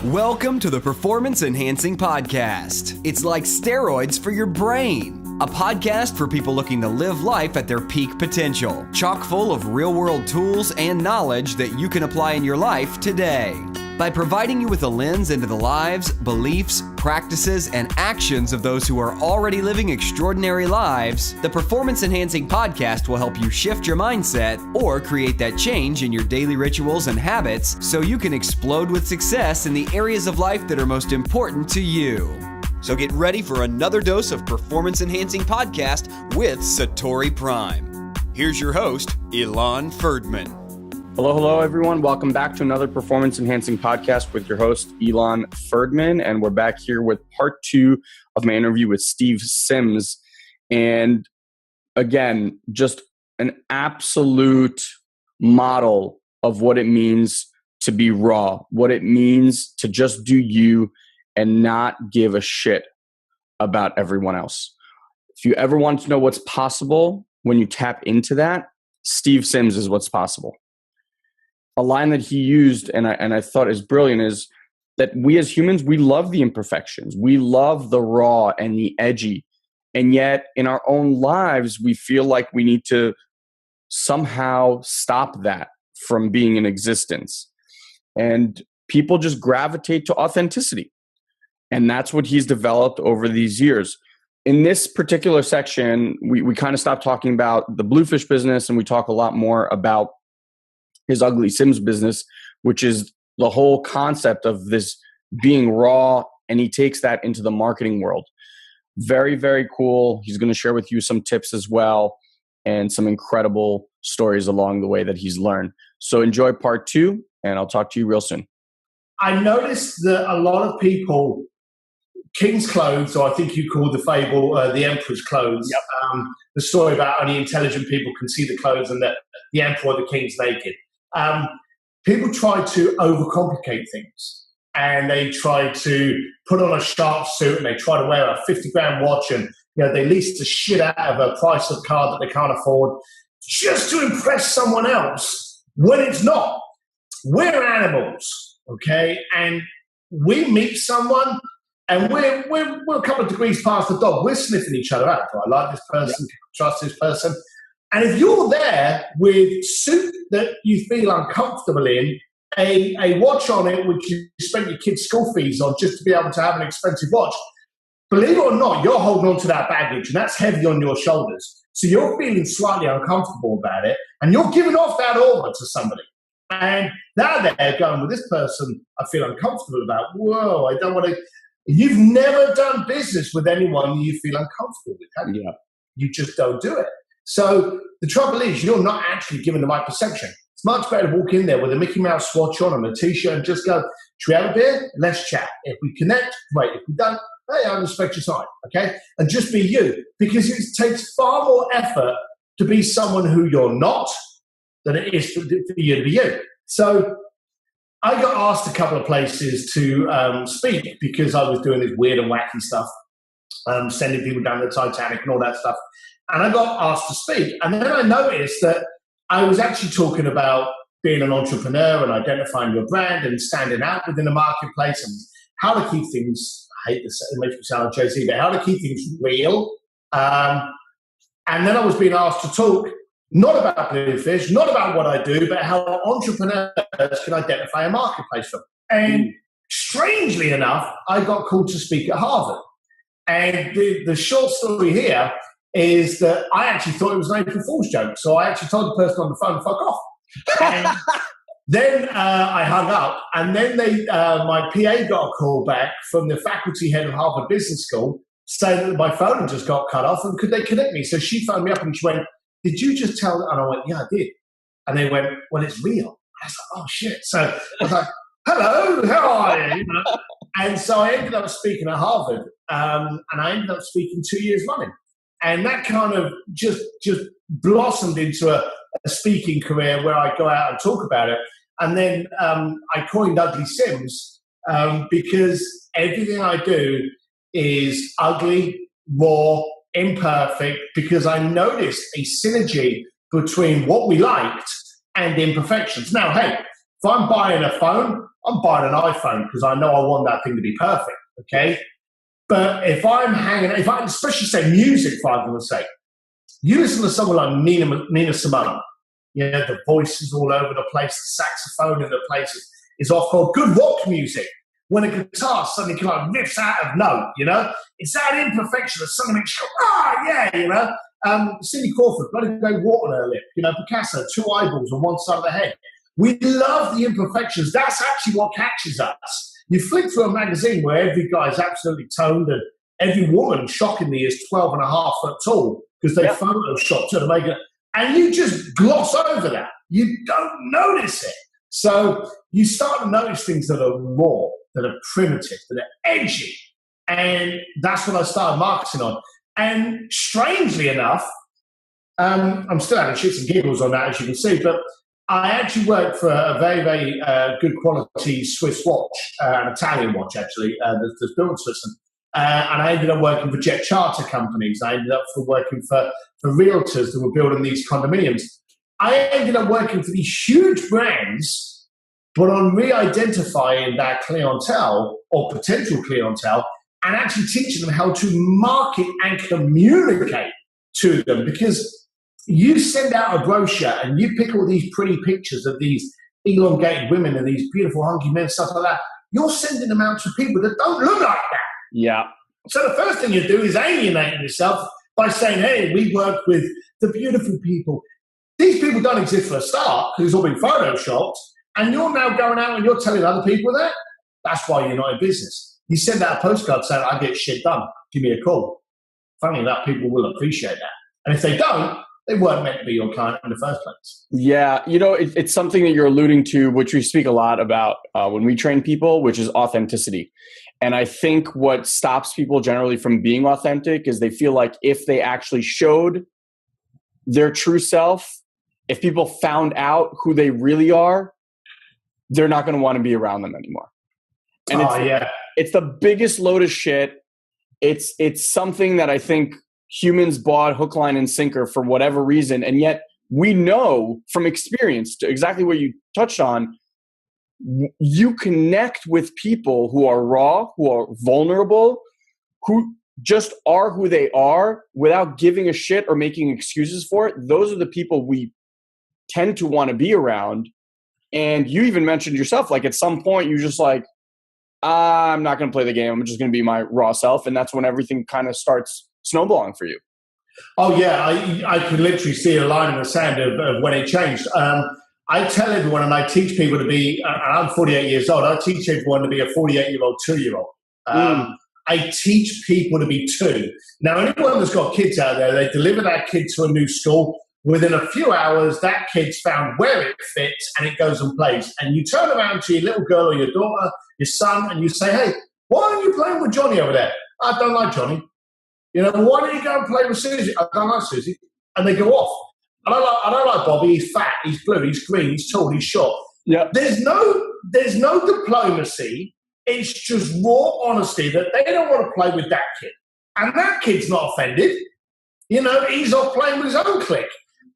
Welcome to the Performance Enhancing Podcast. It's like steroids for your brain. A podcast for people looking to live life at their peak potential, chock full of real-world tools and knowledge that you can apply in your life today. By providing you with a lens into the lives, beliefs, practices, and actions of those who are already living extraordinary lives, the Performance Enhancing Podcast will help you shift your mindset or create that change in your daily rituals and habits so you can explode with success in the areas of life that are most important to you. So get ready for another dose of Performance Enhancing Podcast with Satori Prime. Here's your host, Ilan Ferdman. Hello, everyone. Welcome back to another Performance Enhancing Podcast with your host, Ilan Ferdman. And we're back here with part 2 of my interview with Steve Sims. And again, just an absolute model of what it means to be raw, what it means to just do you and not give a shit about everyone else. If you ever want to know what's possible when you tap into that, Steve Sims is what's possible. A line that he used and I thought is brilliant is that we as humans, we love the imperfections. We love the raw and the edgy. And yet in our own lives, we feel like we need to somehow stop that from being in existence. And people just gravitate to authenticity. And that's what he's developed over these years. In this particular section, we kind of stopped talking about the BlueFish business and we talk a lot more about his Ugly Sims business, which is the whole concept of this being raw, and he takes that into the marketing world. Very, very cool. He's going to share with you some tips as well and some incredible stories along the way that he's learned. So enjoy part 2, and I'll talk to you real soon. I noticed that a lot of people, King's Clothes, or I think you called the fable the Emperor's Clothes, the story about only intelligent people can see the clothes and the Emperor or the King's naked. People try to overcomplicate things, and they try to put on a sharp suit, and they try to wear a 50 grand watch, and they lease the shit out of a priceless car that they can't afford just to impress someone else when it's not. We're animals, okay? And we meet someone, and we're a couple of degrees past the dog. We're sniffing each other out. Do I like this person? Can I trust this person? And if you're there with suit that you feel uncomfortable in, a watch on it which you spent your kids' school fees on just to be able to have an expensive watch, believe it or not, you're holding on to that baggage, and that's heavy on your shoulders. So you're feeling slightly uncomfortable about it, and you're giving off that aura to somebody. And they're going, well, this person I feel uncomfortable about. Whoa, I don't want to. You've never done business with anyone you feel uncomfortable with, have you? Yeah. You just don't do it. So the trouble is you're not actually given the right perception. It's much better to walk in there with a Mickey Mouse watch on and a T-shirt and just go, should we have a beer? Let's chat. If we connect, great. If we don't, hey, I respect your time, okay? And just be you, because it takes far more effort to be someone who you're not than it is for you to be you. So I got asked a couple of places to speak because I was doing this weird and wacky stuff, sending people down the Titanic and all that stuff. And I got asked to speak. And then I noticed that I was actually talking about being an entrepreneur and identifying your brand and standing out within the marketplace and how to keep things, I hate this, it makes me sound like Jay-Z, but how to keep things real. And then I was being asked to talk not about BlueFish, not about what I do, but how entrepreneurs can identify a marketplace for them. And strangely enough, I got called to speak at Harvard. And the short story here is that I actually thought it was an April Fool's joke. So I actually told the person on the phone, fuck off. And then I hung up. And then my PA got a call back from the faculty head of Harvard Business School saying that my phone had just got cut off and could they connect me? So she phoned me up and she went, did you just tell them? And I went, yeah, I did. And they went, well, it's real. I was like, oh, shit. So I was like, hello, how are you? And so I ended up speaking at Harvard. And I ended up speaking 2 years running. And that kind of just blossomed into a speaking career where I go out and talk about it. And then I coined Ugly Sims because everything I do is ugly, raw, imperfect, because I noticed a synergy between what we liked and imperfections. Now, hey, if I'm buying a phone I'm buying an iPhone because I know I want that thing to be perfect, okay? But if I'm especially say music, for argument's sake, you listen to someone like Nina Simone, the voice is all over the place, the saxophone in the place is off called good rock music. When a guitar suddenly kind of riffs out of note, it's that imperfection that suddenly makes you go, Cindy Crawford, bloody go water on her lip, Picasso, 2 eyeballs on one side of the head. We love the imperfections. That's actually what catches us. You flick through a magazine where every guy is absolutely toned and every woman, shockingly, is 12 and a half foot tall because they photoshopped her to make it. And you just gloss over that. You don't notice it. So you start to notice things that are raw, that are primitive, that are edgy. And that's what I started marketing on. And strangely enough, I'm still having shits and giggles on that, as you can see, but I actually work for a very, very good quality Swiss watch, an Italian watch, actually, that's built in Switzerland. And I ended up working for jet charter companies. I ended up working for realtors that were building these condominiums. I ended up working for these huge brands, but on re-identifying that clientele or potential clientele and actually teaching them how to market and communicate to them. Because you send out a brochure and you pick all these pretty pictures of these elongated women and these beautiful hunky men, stuff like that. You're sending them out to people that don't look like that. Yeah. So the first thing you do is alienate yourself by saying, hey, we work with the beautiful people. These people don't exist for a start because it's all been photoshopped. And you're now going out and you're telling other people that. That's why you're not in business. You send out a postcard saying, I get shit done. Give me a call. Funny enough, people will appreciate that. And if they don't, they weren't meant to be your client in the first place. Yeah. It's something that you're alluding to, which we speak a lot about when we train people, which is authenticity. And I think what stops people generally from being authentic is they feel like if they actually showed their true self, if people found out who they really are, they're not going to want to be around them anymore. And it's the biggest load of shit. It's something that I think humans bought hook, line, and sinker for whatever reason. And yet we know from experience, to exactly what you touched on, you connect with people who are raw, who are vulnerable, who just are who they are without giving a shit or making excuses for it. Those are the people we tend to want to be around. And you even mentioned yourself, like at some point you just like, I'm not going to play the game. I'm just going to be my raw self. And that's when everything kind of starts snowballing for you. Oh, yeah. I can literally see a line in the sand of when it changed. I tell everyone, and I teach people to be, and I'm 48 years old, I teach everyone to be a 48-year-old, 2-year-old. I teach people to be 2. Now, anyone that's got kids out there, they deliver that kid to a new school. Within a few hours, that kid's found where it fits and it goes and plays. And you turn around to your little girl or your daughter, your son, and you say, hey, why aren't you playing with Johnny over there? I don't like Johnny. Why don't you go and play with Susie? I don't like Susie. And they go off. I don't like Bobby. He's fat, he's blue, he's green, he's tall, he's short. Yeah. There's no diplomacy. It's just raw honesty that they don't want to play with that kid. And that kid's not offended. He's off playing with his own clique.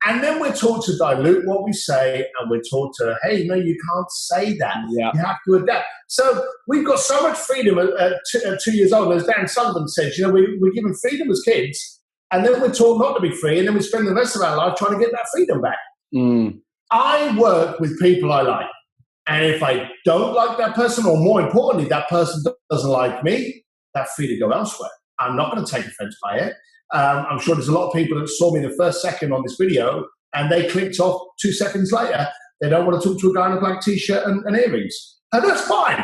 And then we're taught to dilute what we say, and we're taught to, hey, no, you can't say that. Yeah. You have to adapt. So we've got so much freedom at 2 years old. As Dan Sullivan says, we're given freedom as kids, and then we're taught not to be free, and then we spend the rest of our life trying to get that freedom back. I work with people I like. And if I don't like that person, or more importantly, that person doesn't like me, that's free to go elsewhere. I'm not going to take offense by it. I'm sure there's a lot of people that saw me the first second on this video and they clicked off 2 seconds later. They don't want to talk to a guy in a black t-shirt and earrings. And that's fine.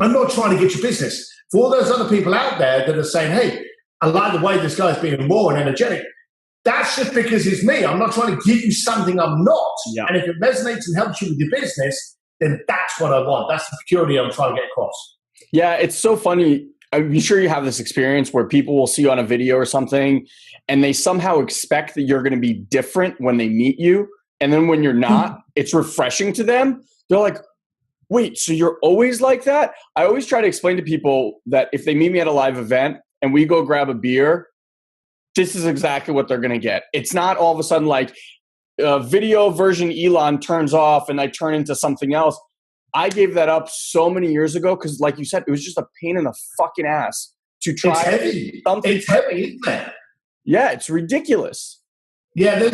I'm not trying to get your business. For all those other people out there that are saying, hey, I like the way this guy's being raw and energetic, that's just because it's me. I'm not trying to give you something I'm not. Yeah. And if it resonates and helps you with your business, then that's what I want. That's the purity I'm trying to get across. Yeah, it's so funny. I'm sure you have this experience where people will see you on a video or something and they somehow expect that you're going to be different when they meet you. And then when you're not, it's refreshing to them. They're like, wait, so you're always like that? I always try to explain to people that if they meet me at a live event and we go grab a beer, this is exactly what they're going to get. It's not all of a sudden like video version Elon turns off and I turn into something else. I gave that up so many years ago because, like you said, it was just a pain in the fucking ass to try. It's heavy. Something. It's heavy, isn't it? Yeah, it's ridiculous. Yeah,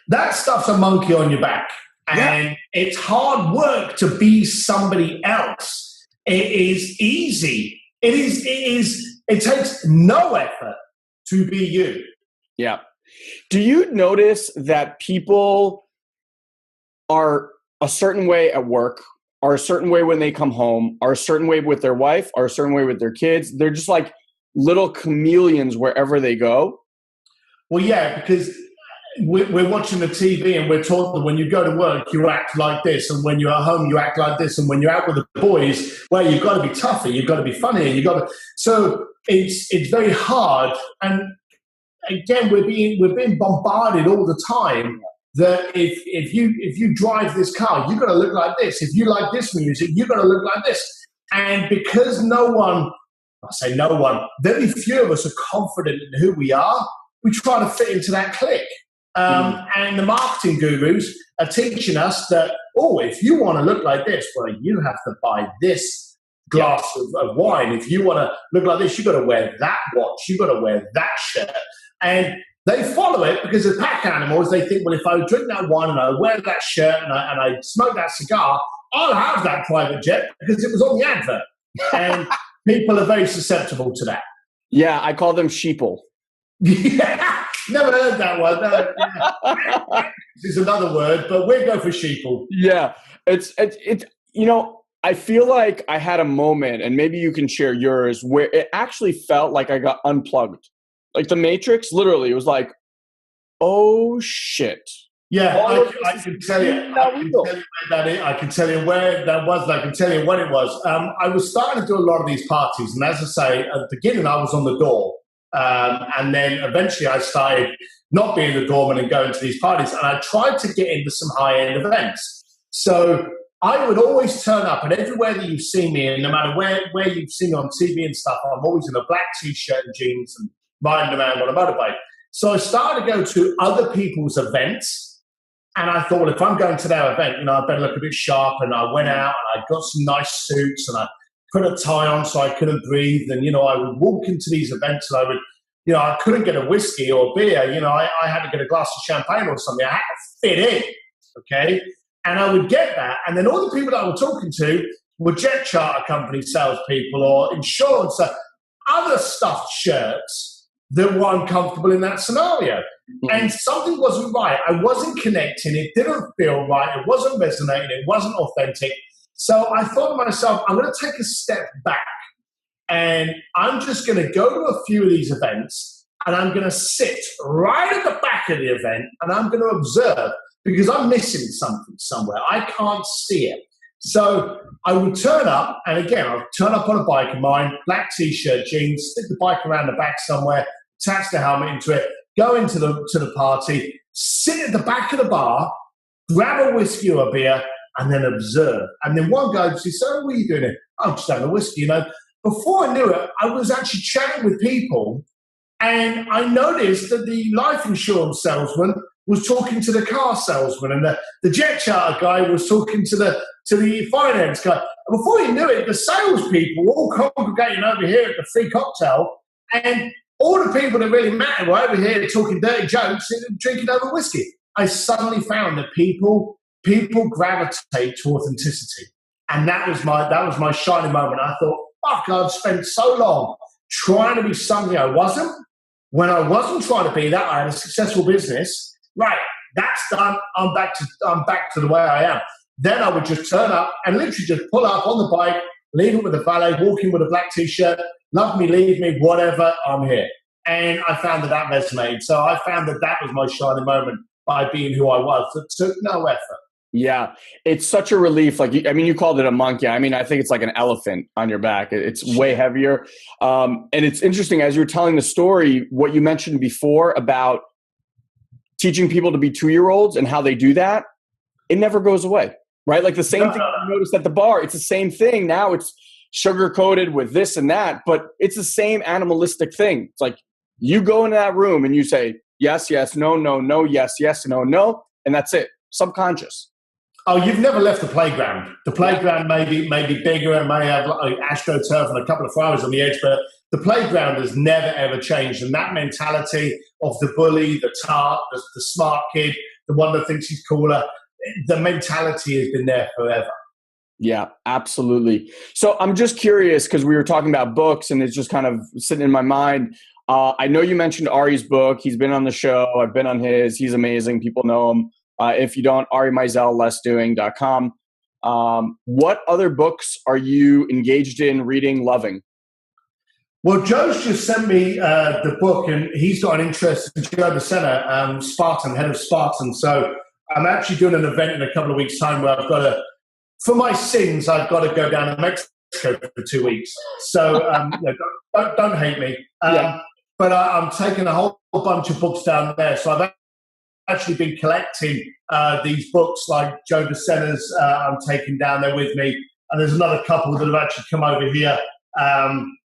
that stuff's a monkey on your back. And it's hard work to be somebody else. It is easy. It takes no effort to be you. Yeah. Do you notice that people are a certain way at work, are a certain way when they come home, are a certain way with their wife, are a certain way with their kids? They're just like little chameleons wherever they go. Well, yeah, because we're watching the TV and we're taught that when you go to work, you act like this. And when you're at home, you act like this. And when you're out with the boys, well, you've got to be tougher. You've got to be funnier. So it's very hard. And again, we're being bombarded all the time that if you drive this car, you've got to look like this. If you like this music, you've got to look like this. And because very few of us are confident in who we are, we try to fit into that clique. And the marketing gurus are teaching us that, if you want to look like this, well, you have to buy this glass of wine. If you want to look like this, you've got to wear that watch. You've got to wear that shirt. And they follow it because as pack animals, they think, well, if I drink that wine and I wear that shirt and I smoke that cigar, I'll have that private jet because it was on the advert. And people are very susceptible to that. Yeah, I call them sheeple. Yeah. Never heard that one. No, this is another word, but we'll go for sheeple. Yeah, it's I feel like I had a moment, and maybe you can share yours, where it actually felt like I got unplugged. Like the Matrix, literally, it was like, oh shit. Yeah, I can tell you. I can tell you where that was. I can tell you when it was. I was starting to do a lot of these parties, and as I say, at the beginning, I was on the door. And then eventually I started not being the doorman and going to these parties. And I tried to get into some high-end events. So I would always turn up, and everywhere that you've seen me, and no matter where you've seen me on TV and stuff, I'm always in a black T-shirt and jeans and riding around on a motorbike. So I started to go to other people's events. And I thought, well, if I'm going to their event, I better look a bit sharp. And I went out and I got some nice suits and I put a tie on so I couldn't breathe. And, I would walk into these events and I would, I couldn't get a whiskey or a beer. I had to get a glass of champagne or something. I had to fit in, okay? And I would get that. And then all the people that I was talking to were jet charter company salespeople or insurance, other stuffed shirts that were uncomfortable in that scenario. Mm-hmm. And something wasn't right. I wasn't connecting. It didn't feel right. It wasn't resonating. It wasn't authentic. So I thought to myself, I'm going to take a step back and I'm just going to go to a few of these events and I'm going to sit right at the back of the event and I'm going to observe because I'm missing something somewhere. I can't see it. So I would turn up, and again, I'd turn up on a bike of mine, black T-shirt, jeans, stick the bike around the back somewhere, attach the helmet into it, go into the party, sit at the back of the bar, grab a whiskey or a beer, and then observe. And then one guy would say, so what are you doing here? I'm just having a whiskey, Before I knew it, I was actually chatting with people, and I noticed that the life insurance salesman was talking to the car salesman, and the jet charter guy was talking to the finance guy. And before you knew it, the salespeople were all congregating over here at the free cocktail, and all the people that really mattered were over here talking dirty jokes and drinking over whiskey. I suddenly found that people gravitate to authenticity, and that was my shining moment. I thought, fuck, I've spent so long trying to be something I wasn't. When I wasn't trying to be that, I had a successful business. Right, that's done. I'm back to the way I am. Then I would just turn up and literally just pull up on the bike, leave it with the valet, walk in with a black T-shirt, love me, leave me, whatever, I'm here. And I found that resonated. So I found that was my shining moment by being who I was. It took no effort. Yeah, it's such a relief. You called it a monkey. I think it's like an elephant on your back. It's way heavier. And it's interesting, as you were telling the story, what you mentioned before about teaching people to be 2-year-olds and how they do that, it never goes away, right? Like the same thing I noticed at the bar, it's the same thing. Now it's sugar-coated with this and that, but it's the same animalistic thing. It's like you go into that room and you say, yes, yes, no, no, no, yes, yes, no, no, and that's it. Subconscious. Oh, you've never left the playground. The playground may be bigger and may have like AstroTurf and a couple of flowers on the edge, but the playground has never, ever changed. And that mentality of the bully, the tart, the smart kid, the one that thinks he's cooler, the mentality has been there forever. Yeah, absolutely. So I'm just curious because we were talking about books and it's just kind of sitting in my mind. I know you mentioned Ari's book. He's been on the show. I've been on his. He's amazing. People know him. If you don't, Ari Meisel, lessdoing.com. What other books are you engaged in reading, loving? Well, Joe's just sent me the book, and he's got an interest in Joe DeSena, Spartan, head of Spartan. So I'm actually doing an event in a couple of weeks' time where I've got to, for my sins, I've got to go down to Mexico for 2 weeks. So don't hate me. But I'm taking a whole bunch of books down there. So I've actually been collecting these books like Joe DeSena's I'm taking down there with me. And there's another couple that have actually come over here.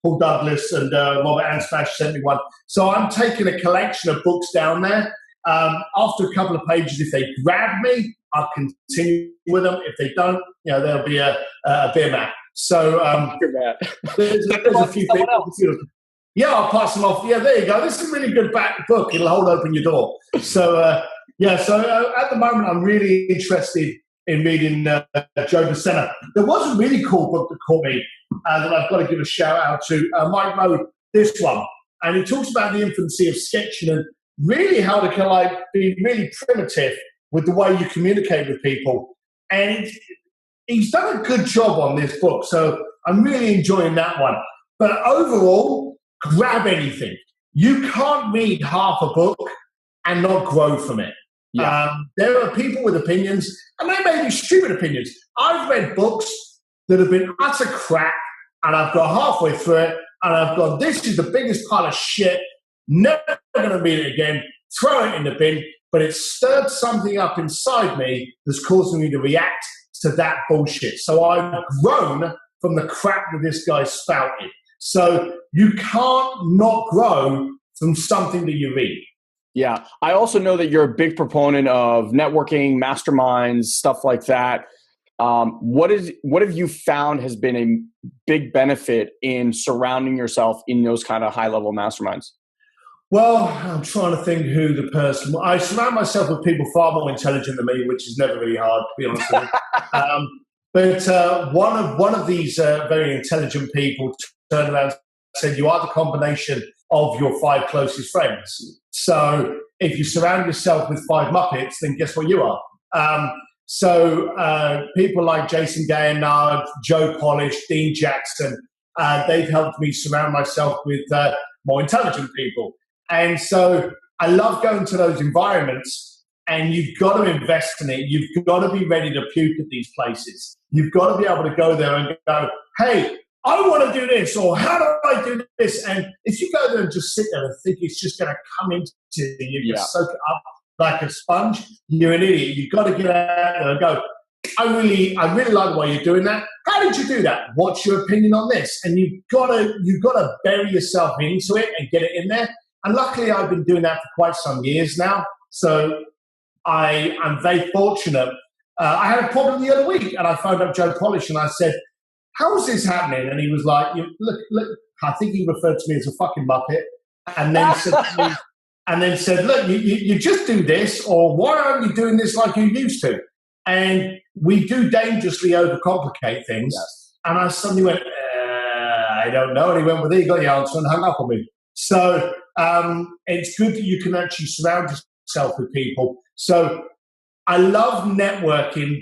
Paul Douglas and Robert Anspash sent me one. So I'm taking a collection of books down there. After a couple of pages, if they grab me, I'll continue with them. If they don't, there'll be a beer mat. So there's a few people. Yeah, I'll pass them off. Yeah, there you go. This is a really good book. It'll hold open your door. So, at the moment, I'm really interested in reading Joe DeSena. There was a really cool book that caught me that I've got to give a shout out to. Mike Moe, this one. And he talks about the infancy of sketching and really how to kind of be really primitive with the way you communicate with people. And he's done a good job on this book. So I'm really enjoying that one. But overall, grab anything. You can't read half a book and not grow from it. Yeah. There are people with opinions, and they may be stupid opinions. I've read books that have been utter crap, and I've got halfway through it, and I've gone, this is the biggest pile of shit, never going to read it again, throw it in the bin, but it stirred something up inside me that's causing me to react to that bullshit. So I've grown from the crap that this guy spouted. So you can't not grow from something that you read. Yeah. I also know that you're a big proponent of networking, masterminds, stuff like that. What have you found has been a big benefit in surrounding yourself in those kind of high-level masterminds? Well, I'm trying to think who the person... I surround myself with people far more intelligent than me, which is never really hard, to be honest with you. But one of these very intelligent people turned around and said, you are the combination of your 5 closest friends. So if you surround yourself with 5 Muppets, then guess what you are? So people like Jason Gaynard, Joe Polish, Dean Jackson, they've helped me surround myself with more intelligent people. And so I love going to those environments, and you've got to invest in it. You've got to be ready to puke at these places. You've got to be able to go there and go, hey, I want to do this, or how do I do this? And if you go there and just sit there and think it's just going to come into you, just soak it up like a sponge, you're an idiot. You've got to get out there and go, I really like the way you're doing that. How did you do that? What's your opinion on this? And you've got to bury yourself into it and get it in there. And luckily, I've been doing that for quite some years now. So I'm very fortunate. I had a problem the other week, and I phoned up Joe Polish and I said, how is this happening? And he was like, look, I think he referred to me as a fucking Muppet. And then said, look, you just do this, or why aren't you doing this like you used to? And we do dangerously overcomplicate things. Yes. And I suddenly went, I don't know. And he went, well, there you got the answer, and hung up on me. So it's good that you can actually surround yourself with people. So I love networking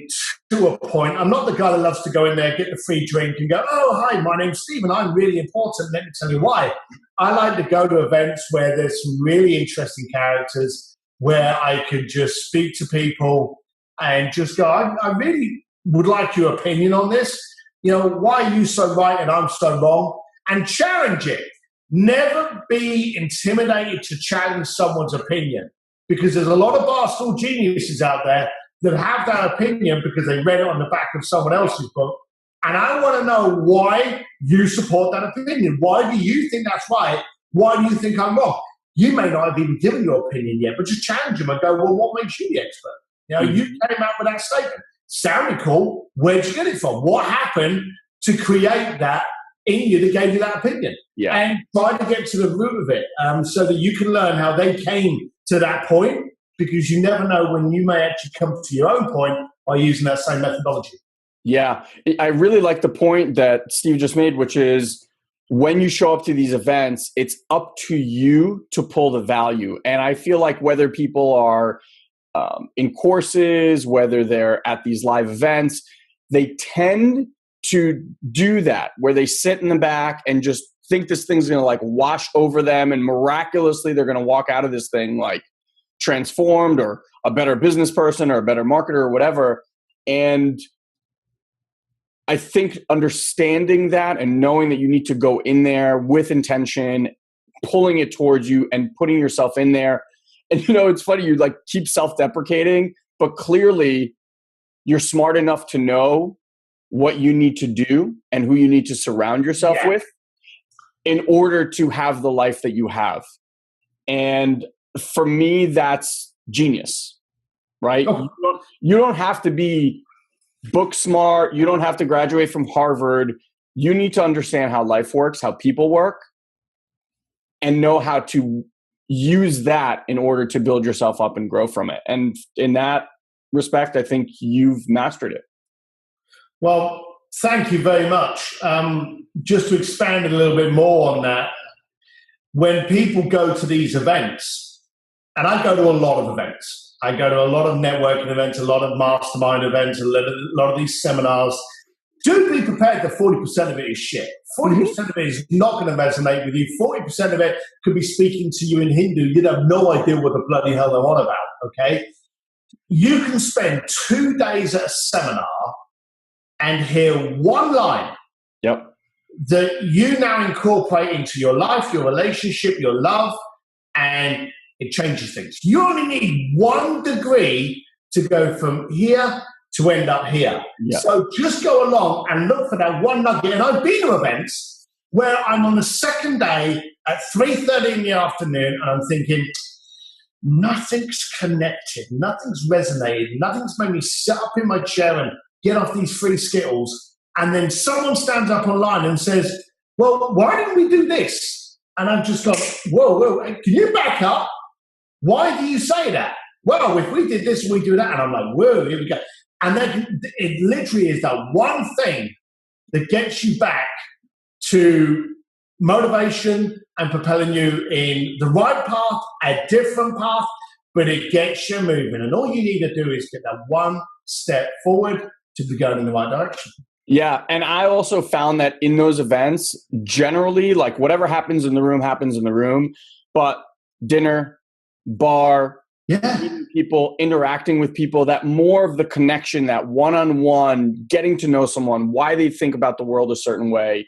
to a point. I'm not the guy that loves to go in there, get the free drink and go, oh, hi, my name's Stephen. I'm really important. Let me tell you why. I like to go to events where there's some really interesting characters, where I can just speak to people and just go, I really would like your opinion on this. Why are you so right and I'm so wrong? And challenge it. Never be intimidated to challenge someone's opinion, because there's a lot of barstool geniuses out there that have that opinion because they read it on the back of someone else's book. And I want to know why you support that opinion. Why do you think that's right? Why do you think I'm wrong? You may not have even given your opinion yet, but just challenge them and go, well, what makes you the expert? You came out with that statement. sounded cool. Where'd you get it from? What happened to create that in you that gave you that opinion? Yeah. And try to get to the root of it so that you can learn how they came to that point, because you never know when you may actually come to your own point by using that same methodology. Yeah. I really like the point that Steve just made, which is when you show up to these events, it's up to you to pull the value. And I feel like whether people are in courses, whether they're at these live events, they tend to do that, where they sit in the back and just think this thing's going to like wash over them, and miraculously they're going to walk out of this thing like transformed or a better business person or a better marketer or whatever. And I think understanding that and knowing that you need to go in there with intention, pulling it towards you and putting yourself in there. And, it's funny, you like keep self-deprecating, but clearly you're smart enough to know what you need to do and who you need to surround yourself with in order to have the life that you have. And for me, that's genius, right? Oh. You don't have to be book smart. You don't have to graduate from Harvard. You need to understand how life works, how people work, and know how to use that in order to build yourself up and grow from it. And in that respect, I think you've mastered it. Well, thank you very much. Just to expand a little bit more on that, when people go to these events, and I go to a lot of events, I go to a lot of networking events, a lot of mastermind events, a lot of these seminars. Do be prepared that 40% of it is shit. 40% of it is not going to resonate with you. 40% of it could be speaking to you in Hindu. You'd have no idea what the bloody hell they're on about, okay? You can spend 2 days at a seminar and hear one line that you now incorporate into your life, your relationship, your love, and it changes things. You only need 1 degree to go from here to end up here. Yeah. So just go along and look for that one nugget. And I've been to events where I'm on the second day at 3:30 in the afternoon and I'm thinking, nothing's connected, nothing's resonated, nothing's made me sit up in my chair and get off these free Skittles. And then someone stands up online and says, well, why didn't we do this? And I've just gone, whoa, can you back up? Why do you say that? Well, if we did this, we do that. And I'm like, whoa, here we go. And then it literally is that one thing that gets you back to motivation and propelling you in the right path, a different path, but it gets you moving. And all you need to do is get that one step forward to be going in the right direction. Yeah. And I also found that in those events, generally, like whatever happens in the room, but dinner, bar, meeting people, interacting with people, that more of the connection, that one-on-one, getting to know someone, why they think about the world a certain way,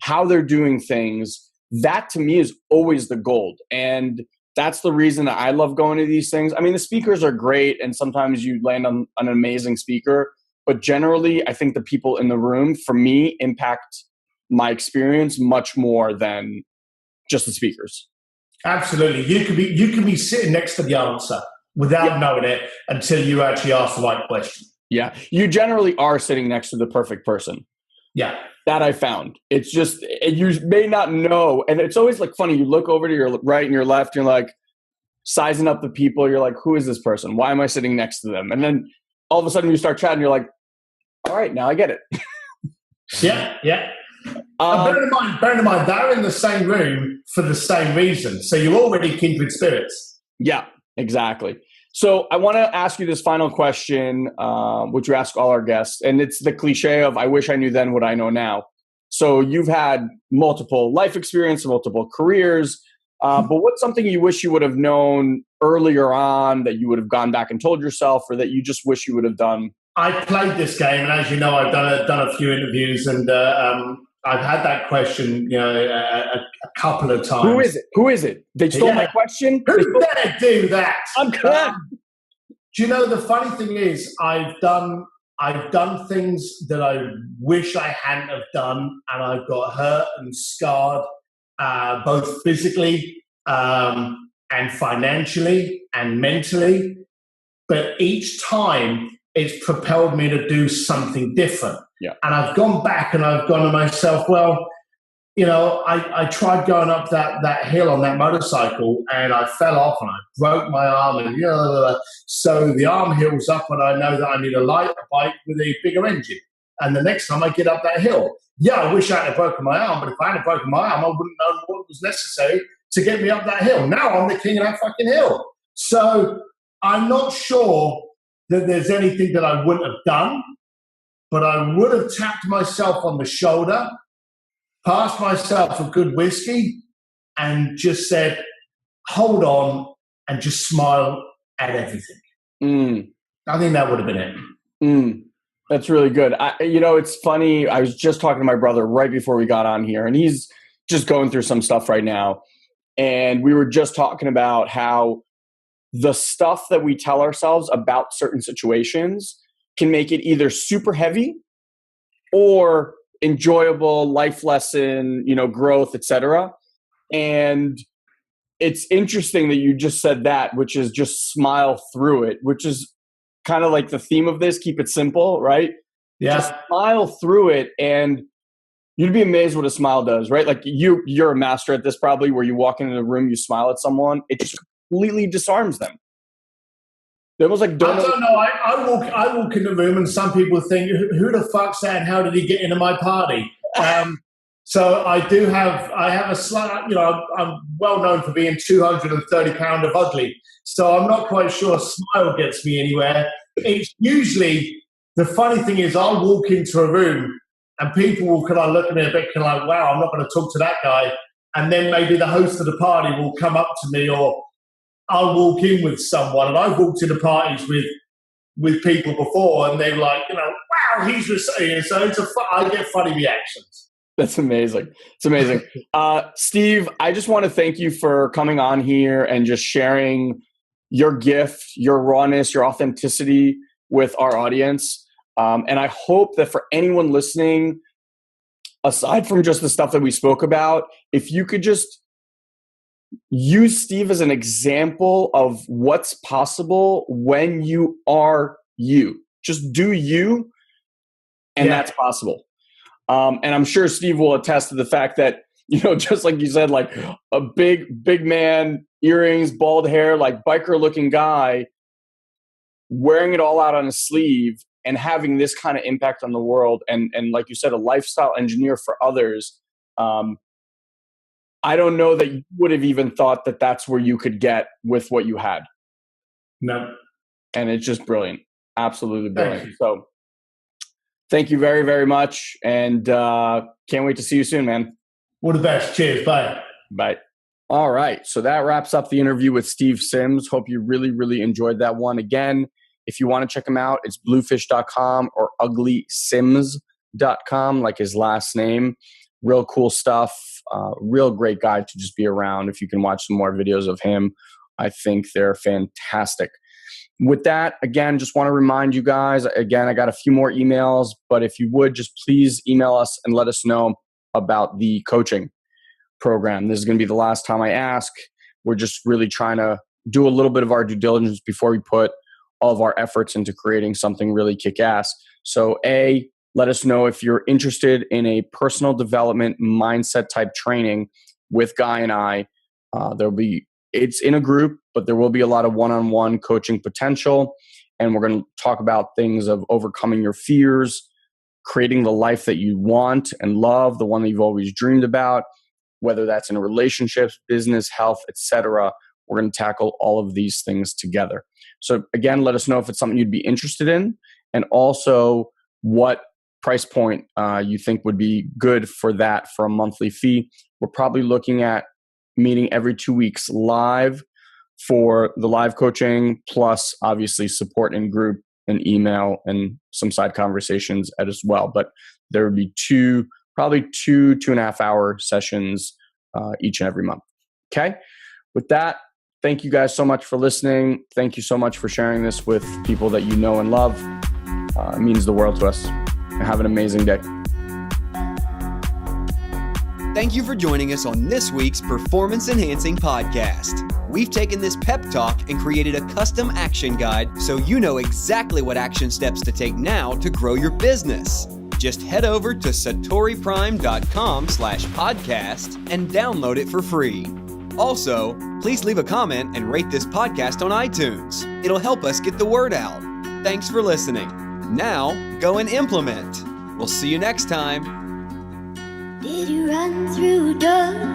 how they're doing things, that to me is always the gold. And that's the reason that I love going to these things. I mean, the speakers are great, and sometimes you land on an amazing speaker, but generally, I think the people in the room, for me, impact my experience much more than just the speakers. Absolutely. You can be sitting next to the answer without knowing it until you actually ask the right question. Yeah. You generally are sitting next to the perfect person. Yeah. That I found. It's just, you may not know. And it's always like funny. You look over to your right and your left, you're like sizing up the people. You're like, who is this person? Why am I sitting next to them? And then all of a sudden you start chatting. You're like, all right, now I get it. Yeah. Bear in mind, they're in the same room for the same reason. So you're already kindred spirits. Yeah, exactly. So I want to ask you this final question, which we ask all our guests. And it's the cliche of, I wish I knew then what I know now. So you've had multiple life experience, multiple careers. But what's something you wish you would have known earlier on that you would have gone back and told yourself, or that you just wish you would have done? I played this game, and as you know, I've done a few interviews, and I've had that question, a couple of times. Who is it? They stole my question? Who dare do that? I'm glad. Do you know, the funny thing is, I've done things that I wish I hadn't have done, and I've got hurt and scarred, both physically and financially and mentally. But each time it's propelled me to do something different. Yeah. And I've gone back and I've gone to myself, well, you know, I tried going up that hill on that motorcycle and I fell off and I broke my arm and so the arm heals up and I know that I need a lighter bike with a bigger engine. And the next time I get up that hill, I wish I hadn't broken my arm, but if I hadn't broken my arm, I wouldn't know what was necessary to get me up that hill. Now I'm the king of that fucking hill. So I'm not sure that there's anything that I wouldn't have done, but I would have tapped myself on the shoulder, passed myself a good whiskey, and just said, hold on, and just smile at everything. I think that would have been it. That's really good. It's funny. I was just talking to my brother right before we got on here, and he's just going through some stuff right now. And we were just talking about how the stuff that we tell ourselves about certain situations can make it either super heavy or enjoyable, life lesson, growth, etc. And it's interesting that you just said that, which is just smile through it, which is kind of like the theme of this, keep it simple, right? Yeah. Just smile through it, and you'd be amazed what a smile does, right? Like you're a master at this probably, where you walk into the room, you smile at someone, it just completely disarms them. They almost like I don't know. I walk in the room and some people think, who the fuck's that and how did he get into my party? So I have a slight, I'm well known for being 230 pound of ugly. So I'm not quite sure a smile gets me anywhere. It's usually, the funny thing is I'll walk into a room and people will kind of look at me a bit kind of like, wow, I'm not going to talk to that guy. And then maybe the host of the party will come up to me, or I'll walk in with someone. And I've walked into parties with people before and they're like, wow, he's receiving. So I get funny reactions. That's amazing. It's amazing. Steve, I just want to thank you for coming on here and just sharing your gift, your rawness, your authenticity with our audience. And I hope that for anyone listening, aside from just the stuff that we spoke about, if you could just use Steve as an example of what's possible when you are you. Just do you, and that's possible. And I'm sure Steve will attest to the fact that, just like you said, like a big man, earrings, bald hair, like biker looking guy, wearing it all out on his sleeve and having this kind of impact on the world. And like you said, a lifestyle engineer for others. I don't know that you would have even thought that that's where you could get with what you had. No. And it's just brilliant. Absolutely brilliant. So thank you very, very much. And can't wait to see you soon, man. All the best. Cheers. Bye. Bye. All right. So that wraps up the interview with Steve Sims. Hope you really, really enjoyed that one. Again, if you want to check him out, it's bluefish.com or uglysims.com, like his last name. Real cool stuff. Real great guy to just be around. If you can watch some more videos of him, I think they're fantastic. With that, again, just want to remind you guys, again, I got a few more emails, but if you would just please email us and let us know about the coaching program. This is going to be the last time I ask. We're just really trying to do a little bit of our due diligence before we put all of our efforts into creating something really kick-ass. So let us know if you're interested in a personal development mindset type training with Guy and I. It's in a group, but there will be a lot of one-on-one coaching potential. And we're going to talk about things of overcoming your fears, creating the life that you want and love, the one that you've always dreamed about, whether that's in relationships, business, health, etc. We're going to tackle all of these things together. So again, let us know if it's something you'd be interested in, and also what price point you think would be good for that for a monthly fee. We're probably looking at meeting every 2 weeks live for the live coaching, plus obviously support in group and email and some side conversations as well. But there would be probably two and a half hour sessions each and every month. Okay. With that, thank you guys so much for listening. Thank you so much for sharing this with people that you know and love. It means the world to us. Have an amazing day. Thank you for joining us on this week's Performance Enhancing Podcast. We've taken this pep talk and created a custom action guide so you know exactly what action steps to take now to grow your business. Just head over to satoriprime.com/podcast and download it for free. Also, please leave a comment and rate this podcast on iTunes. It'll help us get the word out. Thanks for listening. Now, go and implement. We'll see you next time. Did you run through doors?